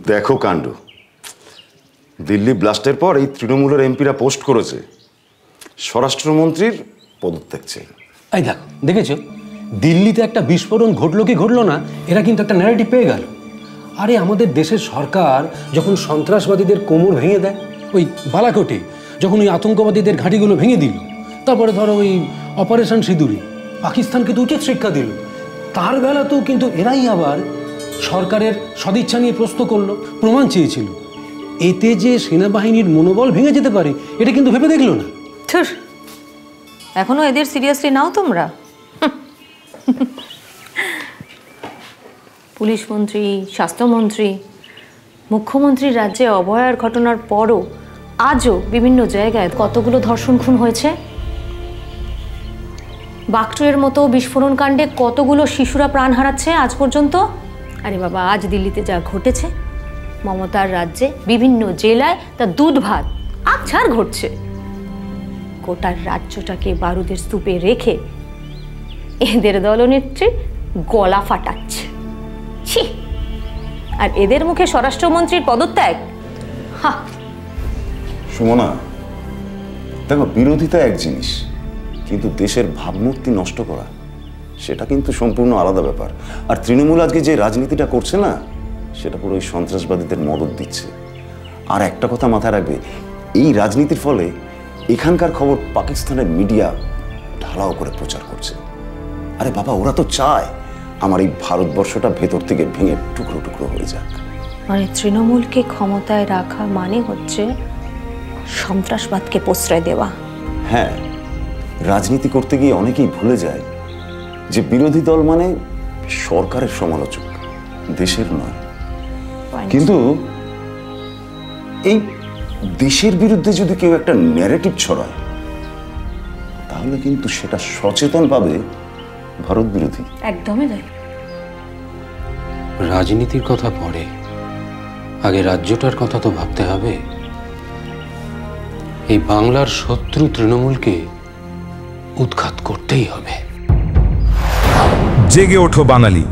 দেখো কাণ্ড, দিল্লি ব্লাস্টের পর এই তৃণমূলের এমপিরা পোস্ট করেছে স্বরাষ্ট্রমন্ত্রীর পদত্যাগ চাই। এই দেখো, দেখেছো দিল্লিতে একটা বিস্ফোরণ ঘটলো কি ঘটলো না, এরা কিন্তু একটা ন্যারেটিভ পেয়ে গেল। আরে আমাদের দেশের সরকার যখন সন্ত্রাসবাদীদের কোমর ভেঙে দেয়, ওই বালাকোটে যখন ওই আতঙ্কবাদীদের ঘাঁটিগুলো ভেঙে দিল, তারপরে ধরো ওই অপারেশন সিঁদুরে পাকিস্তানকে তো উচিত শিক্ষা দিল, তার বেলাতেও কিন্তু এরাই আবার সরকারের সদিচ্ছা নিয়ে প্রশ্ন করলো, প্রমাণ চেয়েছিল। এতে যে সেনাবাহিনীর মনোবল ভেঙে যেতে পারে এটা কিন্তু ভেবে দেখলো না। ধুর, এখনো এদের সিরিয়াসলি নাও তোমরা? পুলিশ মন্ত্রী, স্বাস্থ্যমন্ত্রী, মুখ্যমন্ত্রীর রাজ্যে অভয়ার ঘটনার পরও আজও বিভিন্ন জায়গায় কতগুলো ধর্ষণ খুন হয়েছে। বাগটুয়ের মতো বিস্ফোরণ কাণ্ডে কতগুলো শিশুরা প্রাণ হারাচ্ছে আজ পর্যন্ত। আরে বাবা, আজ দিল্লিতে যা ঘটেছে, মমতার রাজ্যে বিভিন্ন জেলায় তা দুধ ভাত আকছাড় ঘটছে। গোটার রাজ্যটাকে বারুদের স্তূপে রেখে এদের দলনেত্রী গলা ফাটাচ্ছে। ছি! আর এদের মুখে স্বরাষ্ট্রমন্ত্রীর পদত্যাগ। হা! সুমনা, দেখো, বিরোধিতা এক জিনিস, কিন্তু দেশের ভাবমূর্তি নষ্ট করা সেটা কিন্তু সম্পূর্ণ আলাদা ব্যাপার। আর তৃণমূল আজকে যে রাজনীতিটা করছে না, সেটা পুরো ওই সন্ত্রাসবাদীদের মদত দিচ্ছে। আর একটা কথা মাথায় রাখবে, এই রাজনীতির ফলে এখানকার খবর পাকিস্তানের মিডিয়া ঢালাও করে প্রচার করছে। আরে বাবা, ওরা তো চায় আমার এই ভারতবর্ষটা ভেতর থেকে ভেঙে টুকরো টুকরো হয়ে যাক। মানে তৃণমূলকে ক্ষমতায় রাখা মানে হচ্ছে সন্ত্রাসবাদকে প্রশ্রয় দেওয়া। হ্যাঁ, রাজনীতি করতে গিয়ে অনেকেই ভুলে যায় যে বিরোধী দল মানে সরকারের সমালোচক, দেশের নয়। কিন্তু এই দেশের বিরুদ্ধে যদি কেউ একটা ন্যারেটিভ ছড়ায়, তাহলে কিন্তু সেটা সচেতন পাবে ভারত বিরোধী। একদমই তাই। রাজনীতির কথা পরে, আগে রাজ্যটার কথা তো ভাবতে হবে। এই বাংলার শত্রু তৃণমূলকে উৎখাত করতেই হবে। জেগে ওঠো বাঙালি।